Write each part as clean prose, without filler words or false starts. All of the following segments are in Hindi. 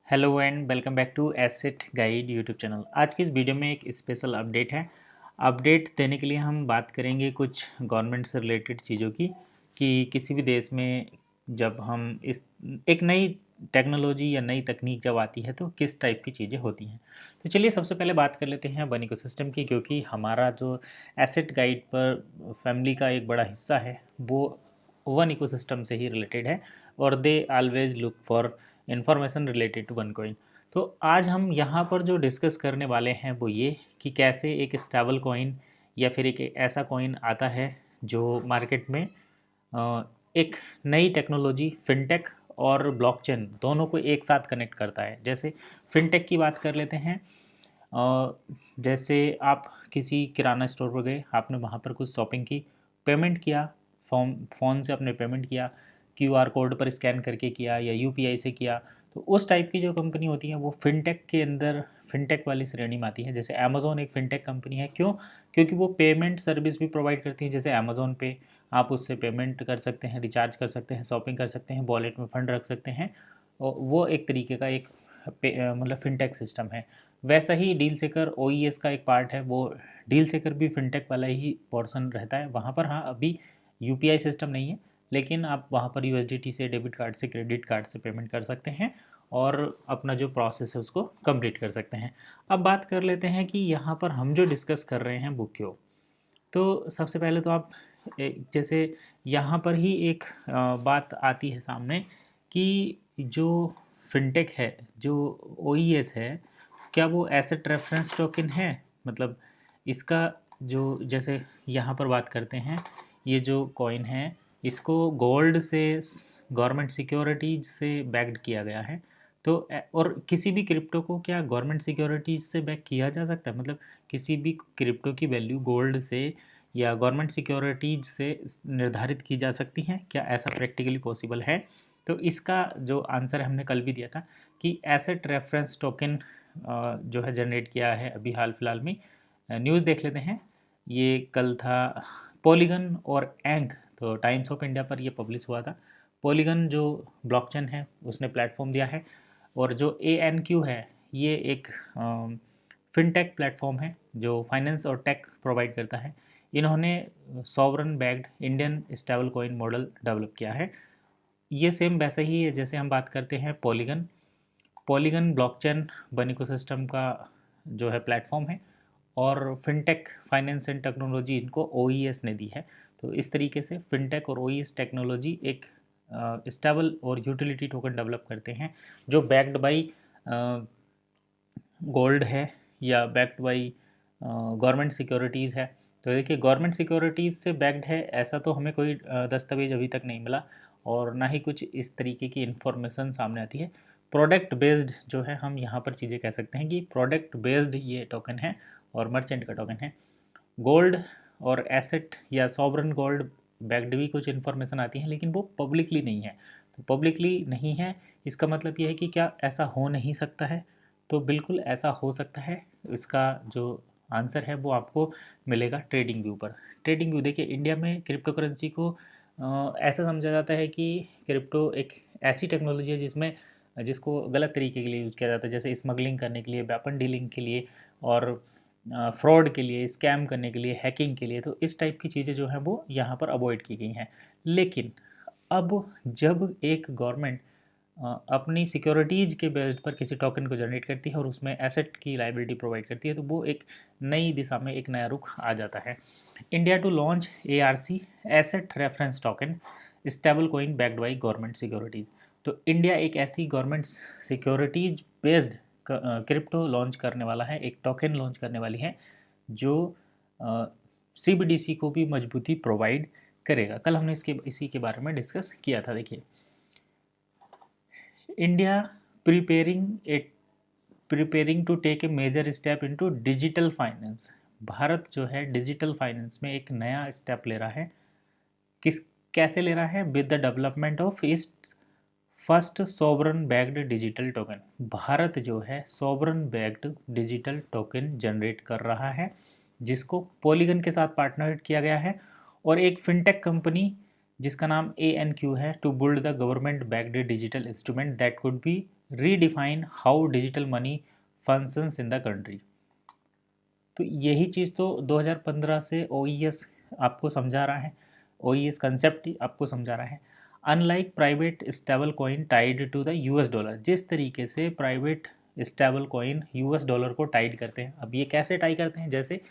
Hello and welcome back to asset guide YouTube channel. आज की इस वीडियो में एक स्पेशल अपडेट है। अपडेट देने के लिए हम बात करेंगे कुछ गवर्नमेंट से रिलेटेड चीज़ों की कि किसी भी देश में जब हम इस एक नई टेक्नोलॉजी या नई तकनीक जब आती है तो किस टाइप की चीज़ें होती हैं। तो चलिए सबसे पहले बात कर लेते हैं वन इकोसिस्टम की, क्योंकि हमारा जो एसेट गाइड पर फैमिली का एक बड़ा हिस्सा है वो वन इकोसिस्टम से ही रिलेटेड है और they always look for information related to one coin. तो आज हम यहाँ पर जो डिस्कस करने वाले हैं वो ये कि कैसे एक स्टेबल कॉइन या फिर एक ऐसा कॉइन आता है जो मार्केट में एक नई टेक्नोलॉजी फिनटेक और ब्लॉकचेन दोनों को एक साथ कनेक्ट करता है। जैसे फिनटेक की बात कर लेते हैं। जैसे आप किसी किराना स्टोर पर गए, आपने वहाँ पर कुछ शॉपिंग की, पेमेंट किया, फ़ोन से आपने पेमेंट किया, क्यूआर कोड पर स्कैन करके किया या यूपीआई से किया। तो उस टाइप की जो कंपनी होती है वो फिनटेक के अंदर फिनटेक वाली श्रेणी में आती है। जैसे अमेज़ॉन एक फिनटेक कंपनी है। क्यों? क्योंकि वो पेमेंट सर्विस भी प्रोवाइड करती है। जैसे अमेज़ॉन पे आप उससे पेमेंट कर सकते हैं, रिचार्ज कर सकते हैं, शॉपिंग कर सकते हैं, वॉलेट में फ़ंड रख सकते हैं। और वो एक तरीके का एक मतलब फिनटेक सिस्टम है। वैसा ही डील सेकर ओईएस का एक पार्ट है। वो डील सेकर भी फिनटेक वाला ही पोर्शन रहता है। वहाँ पर हाँ अभी यूपीआई सिस्टम नहीं है, लेकिन आप वहाँ पर यूएसडीटी से, डेबिट कार्ड से, क्रेडिट कार्ड से पेमेंट कर सकते हैं और अपना जो प्रोसेस है उसको कंप्लीट कर सकते हैं। अब बात कर लेते हैं कि यहाँ पर हम जो डिस्कस कर रहे हैं वो क्यों। तो सबसे पहले तो आप जैसे यहाँ पर ही एक बात आती है सामने कि जो फिनटेक है, जो ओईएस है, क्या वो एसेट रेफरेंस टोकन है? मतलब इसका जो जैसे यहाँ पर बात करते हैं, ये जो कॉइन है इसको गोल्ड से, गवर्नमेंट सिक्योरिटीज से बैक्ड किया गया है। तो और किसी भी क्रिप्टो को क्या गवर्नमेंट सिक्योरिटीज से बैक किया जा सकता है? मतलब किसी भी क्रिप्टो की वैल्यू गोल्ड से या गवर्नमेंट सिक्योरिटीज से निर्धारित की जा सकती हैं? क्या ऐसा प्रैक्टिकली पॉसिबल है? तो इसका जो आंसर हमने कल भी दिया था कि एसेट रेफरेंस टोकन जो है जनरेट किया है अभी हाल फिलहाल में। न्यूज़ देख लेते हैं। ये कल था पॉलीगन और एंक, तो टाइम्स ऑफ इंडिया पर ये पब्लिश हुआ था। पॉलीगन जो ब्लॉकचेन है उसने प्लेटफॉर्म दिया है, और जो ANQ है ये एक फिनटेक प्लेटफॉर्म है जो फाइनेंस और टेक प्रोवाइड करता है। इन्होंने sovereign backed Indian stable coin model develop किया है। ये सेम वैसा ही है जैसे हम बात करते हैं polygon. Polygon blockchain one ecosystem का जो है प्लेटफॉर्म है, और फिनटेक फाइनेंस एंड टेक्नोलॉजी इनको ओईएस ने दी है। तो इस तरीके से फिनटेक और ओईएस टेक्नोलॉजी एक स्टेबल और यूटिलिटी टोकन डेवलप करते हैं जो बैक्ड बाई गोल्ड है या बैक्ड बाई गवर्नमेंट सिक्योरिटीज़ है। तो देखिए गवर्नमेंट सिक्योरिटीज़ से बैक्ड है ऐसा तो हमें कोई दस्तावेज अभी तक नहीं मिला, और ना ही कुछ इस तरीके की इन्फॉर्मेशन सामने आती है। प्रोडक्ट बेस्ड जो है हम यहाँ पर चीज़ें कह सकते हैं कि प्रोडक्ट बेस्ड ये टोकन है और मर्चेंट का टोकन है। गोल्ड और एसेट या सॉवरन गोल्ड बैक्ड भी कुछ इन्फॉर्मेशन आती है, लेकिन वो पब्लिकली नहीं है। तो पब्लिकली नहीं है इसका मतलब ये है कि क्या ऐसा हो नहीं सकता है? तो बिल्कुल ऐसा हो सकता है। इसका जो आंसर है वो आपको मिलेगा ट्रेडिंग व्यू पर। ट्रेडिंग व्यू देखिए, इंडिया में क्रिप्टो करेंसी को ऐसा समझा जाता है कि क्रिप्टो एक ऐसी टेक्नोलॉजी है जिसको गलत तरीके के लिए यूज़ किया जाता है, जैसे स्मगलिंग करने के लिए, वेपन डीलिंग के लिए और फ्रॉड के लिए, स्कैम करने के लिए, हैकिंग के लिए। तो इस टाइप की चीज़ें जो हैं वो यहाँ पर अवॉइड की गई हैं। लेकिन अब जब एक गवर्नमेंट अपनी सिक्योरिटीज़ के बेस्ड पर किसी टोकन को जनरेट करती है और उसमें एसेट की लाइबिलिटी प्रोवाइड करती है, तो वो एक नई दिशा में एक नया रुख आ जाता है। India to launch ARC asset reference token stable coin backed by government securities. तो इंडिया एक ऐसी government securities based crypto launch करने वाला है, एक टोकन लॉन्च करने वाली है जो CBDC को भी मजबूती प्रोवाइड करेगा। कल हमने इसी के बारे में डिस्कस किया था। देखिए, India preparing to take a major step into digital finance. Bharat जो है डिजिटल फाइनेंस में एक नया स्टेप ले रहा है। किस कैसे ले रहा है? With the development of east first sovereign backed digital token. Bharat जो है sovereign backed digital token generate कर रहा है, जिसको पॉलीगन के साथ पार्टनर किया गया है, और एक फिनटेक कंपनी जिसका नाम ANQ है, to build the government backed digital instrument that could be redefine how digital money functions in the country. तो यही चीज़ तो 2015 से OES आपको समझा रहा है, OES कंसेप्ट ही आपको समझा रहा है। Unlike private stable coin tied to the US dollar, जिस तरीके से private stable coin US dollar को टाइड करते हैं, अब ये कैसे टाई करते हैं, जैसे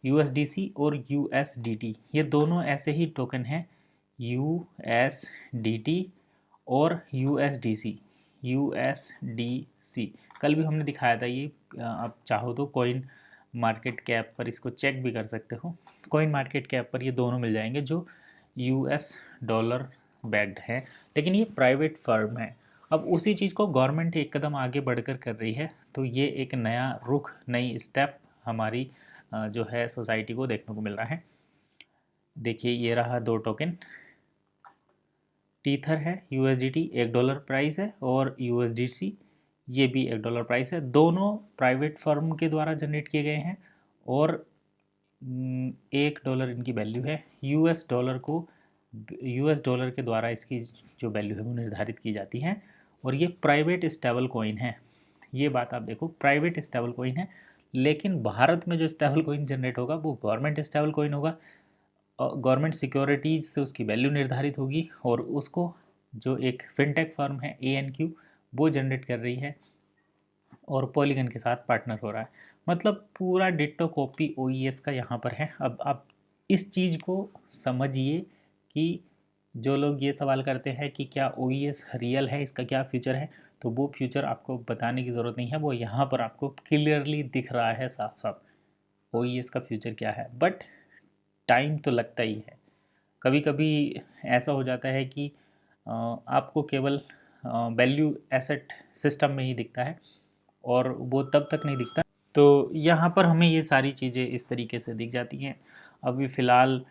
USDC और USDT, ये दोनों ऐसे ही टोकन हैं, USDT और USDC। कल भी हमने दिखाया था ये, आप चाहो तो कॉइन मार्केट कैप पर इसको चेक भी कर सकते हो। कॉइन मार्केट कैप पर ये दोनों मिल जाएंगे जो US डॉलर बैक्ड है, लेकिन ये प्राइवेट फर्म है। अब उसी चीज़ को गवर्नमेंट एक कदम आगे बढ़कर कर रही है, तो ये एक नया रुख, नई स्टेप हमारी जो है सोसाइटी को देखने को मिल रहा है। देखिए ये रहा दो टोकन, टीथर है, USDT $1 प्राइस है, और USDC ये भी $1 प्राइस है। दोनों प्राइवेट फर्म के द्वारा जनरेट किए गए हैं और $1 इनकी वैल्यू है। US डॉलर के द्वारा इसकी जो वैल्यू है वो निर्धारित की जाती है, और ये प्राइवेट स्टेबल कॉइन है। ये बात आप देखो, प्राइवेट स्टेबल कॉइन है, लेकिन भारत में जो स्टेबल कॉइन जनरेट होगा वो गवर्नमेंट स्टेबल कॉइन होगा। गवर्नमेंट सिक्योरिटीज से उसकी वैल्यू निर्धारित होगी, और उसको जो एक फिनटेक फर्म है ANQ वो जनरेट कर रही है, और पॉलीगन के साथ पार्टनर हो रहा है। मतलब पूरा डिट्टो कॉपी OES का यहाँ पर है। अब आप इस चीज़ को समझिए कि जो लोग ये सवाल करते हैं कि क्या OES रियल है, इसका क्या फ्यूचर है, तो वो फ्यूचर आपको बताने की ज़रूरत नहीं है, वो यहाँ पर आपको क्लियरली दिख रहा है साफ साफ OES का फ्यूचर क्या है। बट टाइम तो लगता ही है। कभी कभी ऐसा हो जाता है कि आपको केवल वैल्यू एसेट सिस्टम में ही दिखता है, और वो तब तक नहीं दिखता। तो यहाँ पर हमें ये सारी चीज़ें इस तरीके से दिख जाती हैं। अभी फ़िलहाल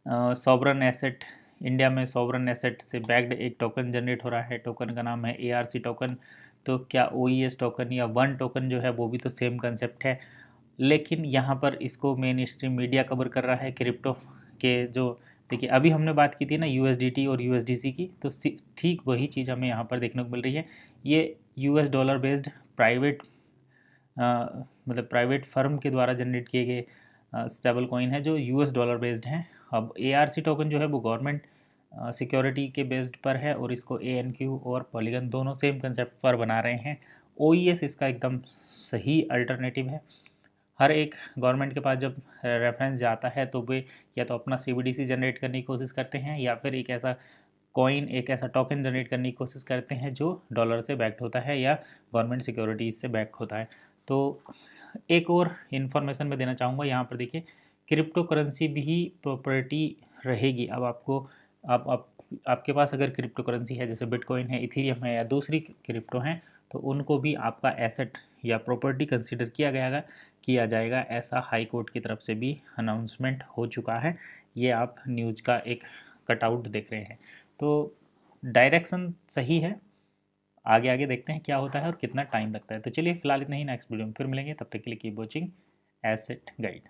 सॉवरन एसेट, इंडिया में सॉवरन एसेट से बैक्ड एक टोकन जनरेट हो रहा है, टोकन का नाम है ARC टोकन। तो क्या OES टोकन या वन टोकन जो है वो भी तो सेम कंसेप्ट है, लेकिन यहाँ पर इसको मेन स्ट्रीम मीडिया कवर कर रहा है। क्रिप्टो के जो, देखिए अभी हमने बात की थी ना USDT और USDC की, तो ठीक वही चीज़ हमें यहाँ पर देखने को मिल रही है। ये US डॉलर बेस्ड प्राइवेट मतलब प्राइवेट फर्म के द्वारा जनरेट किए गए स्टेबल कॉइन है जो US डॉलर बेस्ड हैं। अब ARC टोकन जो है वो गवर्नमेंट सिक्योरिटी के बेस्ड पर है, और इसको ANQ और पॉलीगन दोनों सेम कंसेप्ट पर बना रहे हैं। OES इसका एकदम सही अल्टरनेटिव है। हर एक गवर्नमेंट के पास जब रेफरेंस जाता है तो वे या तो अपना CBDC जनरेट करने की कोशिश करते हैं, या फिर एक ऐसा कॉइन, एक ऐसा टोकन जनरेट करने की कोशिश करते हैं जो डॉलर से बैक्ड होता है या गवर्नमेंट सिक्योरिटीज से बैक होता है। तो एक और इन्फॉर्मेशन मैं देना चाहूँगा यहाँ पर, देखिए क्रिप्टो करेंसी भी प्रॉपर्टी रहेगी। अब आपको आप आपके पास अगर क्रिप्टो करेंसी है, जैसे बिटकॉइन है, इथेरियम है, या दूसरी क्रिप्टो हैं, तो उनको भी आपका एसेट या प्रॉपर्टी कंसीडर किया जाएगा। ऐसा हाई कोर्ट की तरफ से भी अनाउंसमेंट हो चुका है। ये आप न्यूज़ का एक कटआउट देख रहे हैं। तो डायरेक्शन सही है, आगे आगे देखते हैं क्या होता है और कितना टाइम लगता है। तो चलिए फिलहाल इतना ही, नेक्स्ट वीडियो में फिर मिलेंगे, तब तक के लिए कीप वॉचिंग एसेट गाइड।